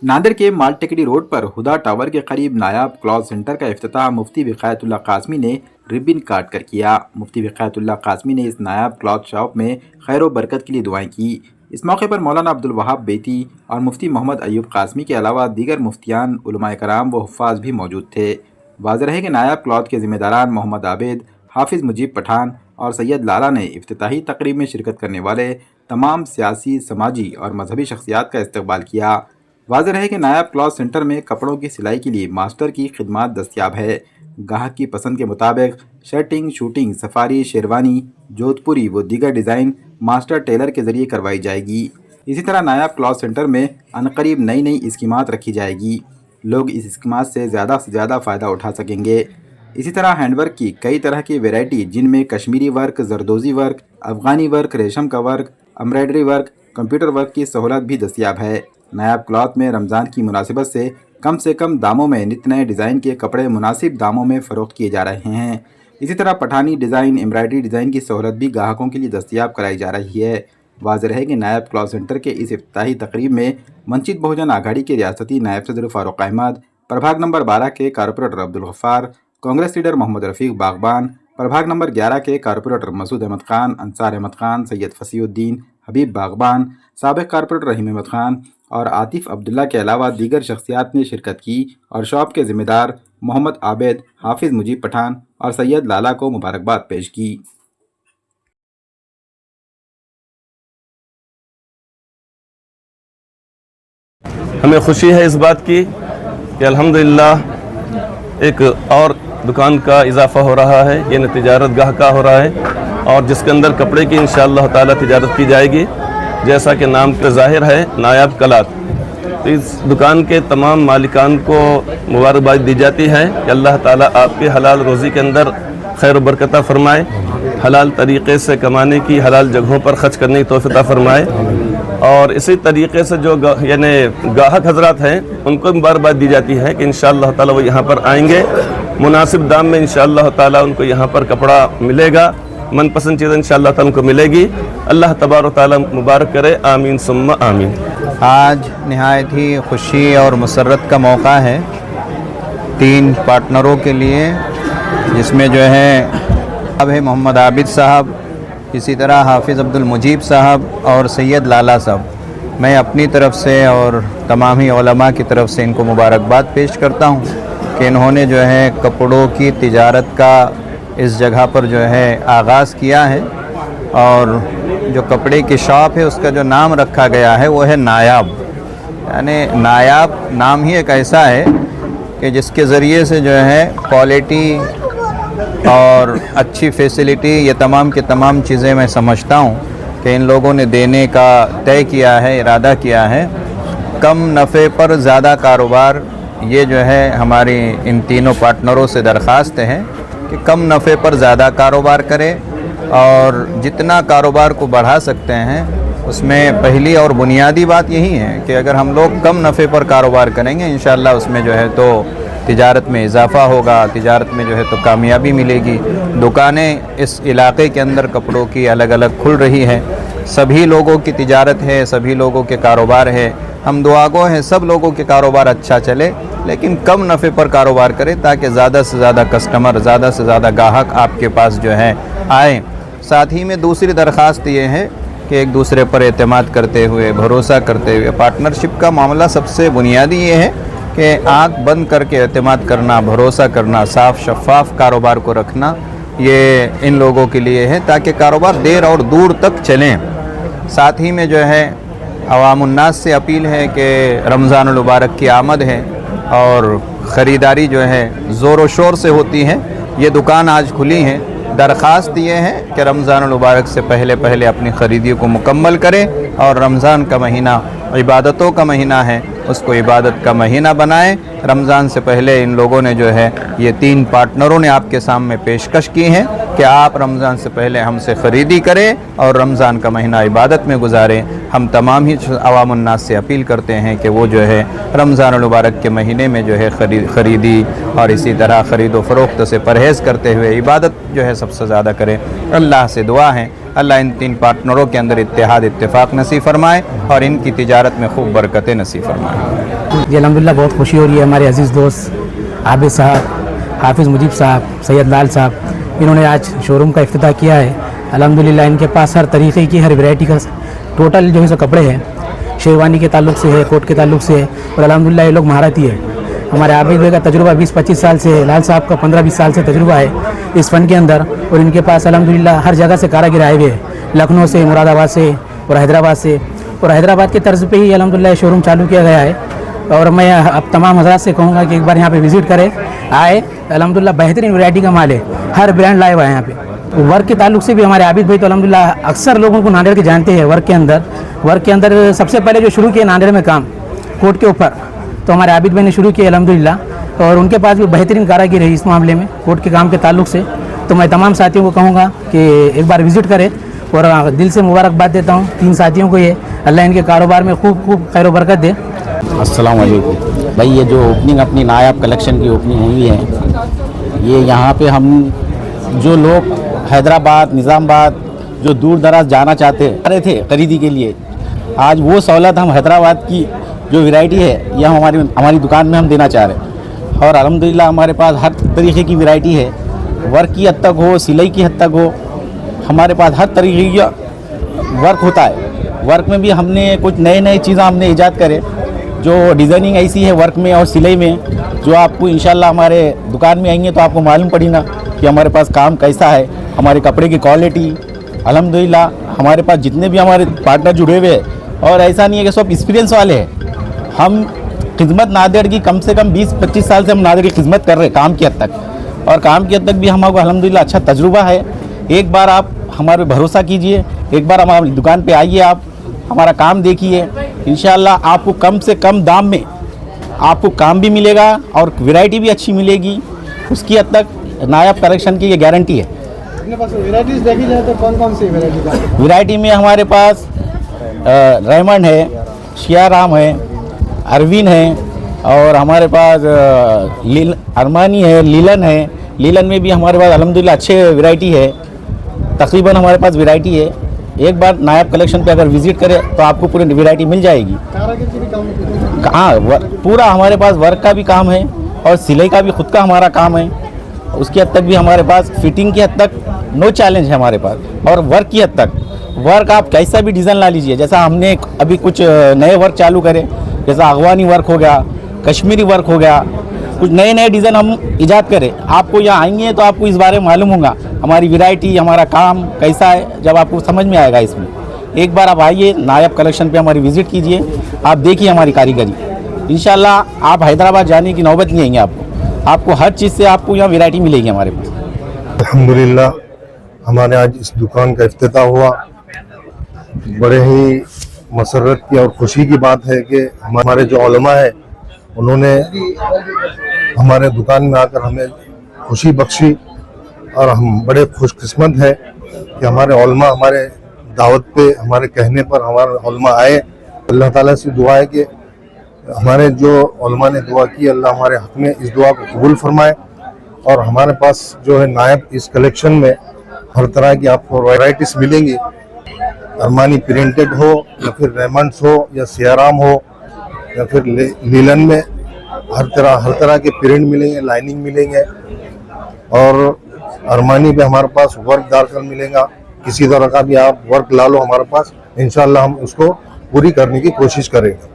नांदेड़ के मालटेकड़ी रोड पर हुदा टावर के करीब नायाब क्लॉथ सेंटर का इफ्तिताह मुफ्ती विकायतुल्लाह कासमी ने रिबन काट कर किया। मुफ्ती विकायतुल्लाह कासमी ने इस नायाब क्लॉथ शॉप में खैर व बरकत के लिए दुआएं की। इस मौके पर मौलाना अब्दुल वहाब बेती और मुफ्ती मोहम्मद अयूब कासमी के अलावा दीगर मुफ्तियान, उलमाए कराम व हुफ्फाज भी मौजूद थे। वाज़ेह है कि नायाब क्लॉथ के ज़िम्मेदारान मोहम्मद आबिद, हाफिज़ मुजीब पठान और सैयद लाला ने इफ्तिताही तकरीब में शिरकत करने वाले तमाम सियासी, समाजी और मजहबी शख्सियात का इस्तकबाल किया। वाज़ेह है कि नायाब क्लॉथ सेंटर में कपड़ों की सिलाई के लिए मास्टर की खिदमात दस्तियाब है। गाहक की पसंद के मुताबिक शर्टिंग, शूटिंग, सफारी, शेरवानी, जोधपुरी व दीगर डिज़ाइन मास्टर टेलर के ज़रिए करवाई जाएगी। इसी तरह नायाब क्लॉथ सेंटर में अनकरीब नई नई स्कीमात रखी जाएगी। लोग इस स्कीमात से ज़्यादा फ़ायदा उठा सकेंगे। इसी तरह हैंडवर्क की कई तरह की वैरायटी, जिनमें Kashmiri work, zardozi work, Afghani work, रेशम का work, embroidery work, computer work की सहूलत भी दस्तियाब है। नायाब क्लॉथ में रमज़ान की मुनासिबत से कम दामों में नित नए डिज़ाइन के कपड़े मुनासिब दामों में फ़रोख्त किए जा रहे हैं। इसी तरह पठानी डिज़ाइन, एम्ब्रॉयडरी डिज़ाइन की सहूलत भी ग्राहकों के लिए दस्तियाब कराई जा रही है। वाज़ेह है कि नायब क्लॉथ सेंटर के इस इफ्तिताही तकरीब में वंचित बहुजन आघाड़ी के रियासती नायब सदर फ़ारूक अहमद, प्रभाग नंबर 12 के कारपोरेटर अब्दुल गफ्फार, कांग्रेस लीडर मोहम्मद रफ़ीक बागबान, प्रभाग नंबर 11 के कारपोरेटर मसूद अहमद खान, अंसार अहमद खान, सैयद फसीउद्दीन, हबीब बागबान, साबिक़ कारपोरेटर रहीम अहमद खान और आतिफ अब्दुल्ला के अलावा दीगर शख्सियात ने शिरकत की और शॉप के ज़िम्मेदार मोहम्मद आबिद, हाफिज़ मुजीब पठान और सैयद लाला को मुबारकबाद पेश की। हमें खुशी है इस बात की कि अल्हम्दुलिल्लाह एक और दुकान का इजाफ़ा हो रहा है। ये न तिजारत गाह का हो रहा है और जिसके अंदर कपड़े की इंशाअल्लाह ताला तिजारत की जाएगी, जैसा कि नाम के ज़ाहिर है नायाब क्लॉथ। तो इस दुकान के तमाम मालिकान को मुबारकबाद दी जाती है कि अल्लाह ताला आपके हलाल रोज़ी के अंदर खैर बरकत फरमाए, हलाल तरीक़े से कमाने की, हलाल जगहों पर ख़र्च करने की तौफ़ीक़ फरमाए। और इसी तरीक़े से जो यानी गाहक हज़रात हैं उनको मुबारकबाद दी जाती है कि इंशाअल्लाह ताला वो यहाँ पर आएंगे, मुनासिब दाम में इंशाअल्लाह ताला उनको यहाँ पर कपड़ा मिलेगा, मनपसंद चीज़ इंशाअल्लाह ताला उनको मिलेगी। अल्लाह तबारक ताला मुबारक करे, आमीन सुम्मा आमीन। आज नहायत ही खुशी और मसरत का मौका है 3 पार्टनरों के लिए, जिसमें जो है अब है मोहम्मद आबिद साहब, इसी तरह हाफिज़ अब्दुल मुजीब साहब और सैयद लाला साहब। मैं अपनी तरफ से और तमाम ही उलमा की तरफ से इनको मुबारकबाद पेश करता हूँ कि इन्होंने जो है कपड़ों की तिजारत का इस जगह पर जो है आगाज़ किया है। और जो कपड़े की शॉप है उसका जो नाम रखा गया है वो है नायाब। यानी नायाब नाम ही एक ऐसा है कि जिसके ज़रिए से जो है क्वालिटी और अच्छी फैसिलिटी, ये तमाम की तमाम चीज़ें मैं समझता हूँ कि इन लोगों ने देने का तय किया है, इरादा किया है। कम नफ़े पर ज़्यादा कारोबार, ये जो है हमारी इन तीनों पार्टनरों से दरख्वास्त है कि कम नफ़े पर ज़्यादा कारोबार करें और जितना कारोबार को बढ़ा सकते हैं उसमें पहली और बुनियादी बात यही है कि अगर हम लोग कम नफ़े पर कारोबार करेंगे इंशाअल्लाह उसमें जो है तो तिजारत में इजाफ़ा होगा, तिजारत में जो है तो कामयाबी मिलेगी। दुकानें इस इलाक़े के अंदर कपड़ों की अलग अलग खुल रही हैं, सभी लोगों की तिजारत है, सभी लोगों के कारोबार है। हम दुआगो हैं सब लोगों के कारोबार अच्छा चले, लेकिन कम नफ़े पर कारोबार करें ताकि ज़्यादा से ज़्यादा कस्टमर, ज़्यादा से ज़्यादा गाहक आपके पास जो है आएँ। साथ ही में दूसरी दरख्वास्त ये है कि एक दूसरे पर एतमाद करते हुए, भरोसा करते हुए, पार्टनरशिप का मामला सबसे बुनियादी ये है कि आँख बंद करके एतमाद करना, भरोसा करना, साफ़ शफ़ाफ़ कारोबार को रखना, ये इन लोगों के लिए है ताकि कारोबार देर और दूर तक चलें। साथ ही में जो है अवामुन्नास से अपील है कि रमज़ानुल मुबारक की आमद है और ख़रीदारी जो है ज़ोर शोर से होती है। ये दुकान आज खुली है, दरख्वास्त ये है कि रमज़ानुल मुबारक से पहले पहले अपनी ख़रीदियों को मुकम्मल करें और रमज़ान का महीना इबादतों का महीना है, उसको इबादत का महीना बनाएं। रमज़ान से पहले इन लोगों ने जो है ये 3 पार्टनरों ने आपके सामने पेशकश की है कि आप रमज़ान से पहले हमसे ख़रीदी करें और रमज़ान का महीना इबादत में गुजारें। हम तमाम ही अवामुन्नास से अपील करते हैं कि वो जो है रमज़ानुल मुबारक के महीने में जो है ख़रीदी और इसी तरह ख़रीदो फ़रोख्त से परहेज़ करते हुए इबादत जो है सबसे ज़्यादा करें। अल्लाह से दुआ है अल्लाह इन 3 पार्टनरों के अंदर इत्तेहाद इत्तेफाक नसीब फरमाए और इनकी तिजारत में खूब बरकतें नसीब फरमाए। जी अल्हम्दुलिल्लाह बहुत खुशी हो रही है। हमारे अजीज़ दोस्त आबिद साहब, हाफिज़ मुजीब साहब, सैयद लाल साहब, इन्होंने आज शोरूम का इफ्तिताह किया है। अल्हम्दुलिल्लाह इनके पास हर तरीक़े की, हर वैरायटी का टोटल जो है सो कपड़े हैं, शेरवानी के ताल्लुक़ से है, कोट के ताल्लुक़ से है, और अल्हम्दुलिल्लाह ये लोग महारती है। हमारे आबिद भाई का तजुर्बा 20-25 साल से है, लाल साहब का 15-20 साल से तजुर्बा है इस फ़न के अंदर, और इनके पास अल्हम्दुलिल्लाह हर जगह से कारागिर आए हुए हैं, लखनऊ से, मुरादाबाद से और हैदराबाद से। और हैदराबाद के तर्ज पे ही अल्हम्दुलिल्लाह शोरूम चालू किया गया है। और मैं अब तमाम हज़रात से कहूँगा कि एक बार यहाँ पे विज़िट करें, आए। अल्हम्दुलिल्लाह बेहतरीन वैरायटी का माल है, हर ब्रांड लाए हुआ है यहाँ पे। वर्क के ताल्लुक से भी हमारे आबिद भाई तो अल्हम्दुलिल्लाह अक्सर लोगों को नांदेड़ के जानते हैं। वर्क के अंदर सबसे पहले जो शुरू किया नांदेड़ में काम कोट के ऊपर, तो हमारे आबिद भाई ने शुरू किया अल्हम्दुलिल्लाह, और उनके पास भी बेहतरीन कारागिर है इस मामले में कोट के काम के ताल्लुक से। तो मैं तमाम साथियों को कहूँगा कि एक बार विज़िट करें, और दिल से मुबारकबाद देता हूँ 3 साथियों को, ये अल्लाह इनके कारोबार में खूब खैर बरकत दे। अस्सलाम वालेकुम भाई, ये जो ओपनिंग अपनी नायाब कलेक्शन की ओपनिंग हुई है, ये यहाँ पे हम जो लोग हैदराबाद, निज़ामाबाद, जो दूर दराज जाना चाहते रहे थे खरीदी के लिए, आज वो सहूलत हम हैदराबाद की जो वैरायटी है यह हमारी दुकान में हम देना चाह रहे हैं। और अल्हम्दुलिल्लाह हमारे पास हर तरीके की वैरायटी है, वर्क की हद तक हो, सिलाई की हद तक हो, हमारे पास हर तरीके का वर्क होता है। वर्क में भी हमने कुछ नए चीज़ें हमने ईजाद करे, जो डिज़ाइनिंग ऐसी है वर्क में और सिलाई में, जो आपको इंशाल्लाह हमारे दुकान में आएंगे तो आपको मालूम पड़ी ना कि हमारे पास काम कैसा है, हमारे कपड़े की क्वालिटी। अल्हम्दुलिल्लाह हमारे पास जितने भी हमारे पार्टनर जुड़े हुए हैं, और ऐसा नहीं है कि सब एक्सपीरियंस वाले हैं। हम खिदमत नांदेड़ की कम से कम 20-25 साल से हम नांदेड़ की खिदमत कर रहे हैं काम की हद तक, और काम की हद तक भी हमको अल्हम्दुलिल्लाह अच्छा तजुर्बा है। एक बार आप हमारे भरोसा कीजिए, एक बार हमारी दुकान पे आइए, आप हमारा काम देखिए, इंशाल्लाह आपको कम से कम दाम में आपको काम भी मिलेगा और वैरायटी भी अच्छी मिलेगी। उसकी हद तक नायाब कलेक्शन की ये गारंटी है। वैरायटीज देखी जाए तो कौन सी वैरायटी? वैरायटी में हमारे पास रेमंड है, शियाराम है, अरविन है, और हमारे पास अरमानी है, लीलन है। लीलन में भी हमारे पास अल्हम्दुलिल्लाह अच्छे वैरायटी है, तकरीबन हमारे पास वैरायटी है। एक बार नायाब कलेक्शन पे अगर विज़िट करें तो आपको पूरी वैरायटी मिल जाएगी। हाँ, पूरा हमारे पास वर्क का भी काम है और सिलाई का भी खुद का हमारा काम है। उसकी हद तक भी हमारे पास फिटिंग की हद तक नो चैलेंज है हमारे पास। और वर्क की हद तक, वर्क आप कैसा भी डिज़ाइन ला लीजिए, जैसा हमने अभी कुछ नए वर्क चालू करे, जैसा अगवानी वर्क हो गया, कश्मीरी वर्क हो गया, कुछ नए डिज़ाइन हम ईजाद करें। आपको यहाँ आएंगे तो आपको इस बारे में मालूम होगा हमारी वैरायटी, हमारा काम कैसा है, जब आपको समझ में आएगा। इसमें एक बार आप आइए, नायाब कलेक्शन पे हमारी विज़िट कीजिए, आप देखिए हमारी कारीगरी। इंशाल्लाह आप हैदराबाद जाने की नौबत नहीं आएंगे, आपको हर चीज़ से आपको यहाँ वैरायटी मिलेगी हमारे पास। अल्हम्दुलिल्लाह हमारे आज इस दुकान का इफ्तिताह हुआ। बड़े ही मसरत की और खुशी की बात है कि हमारे जो उलमा है उन्होंने हमारे दुकान में आकर हमें खुशी बख्शी, और हम बड़े खुशकिस्मत है कि हमारे उलमा हमारे दावत पे, हमारे कहने पर हमारे उलमा आए। अल्लाह ताला से दुआ है कि हमारे जो उलमा ने दुआ की, अल्लाह हमारे हक़ में इस दुआ को कबूल फरमाए। और हमारे पास जो है नायब इस कलेक्शन में हर तरह की आपको वैराइटीज मिलेंगी, अरमानी प्रिंटेड हो या फिर रेमंड्स हो या सियाराम हो या फिर लीलन में हर तरह के प्रिंट मिलेंगे, लाइनिंग मिलेंगे। और अरमानी पे हमारे पास वर्क डालकर मिलेगा। किसी तरह का भी आप वर्क ला लो हमारे पास, इंशाल्लाह हम उसको पूरी करने की कोशिश करेंगे।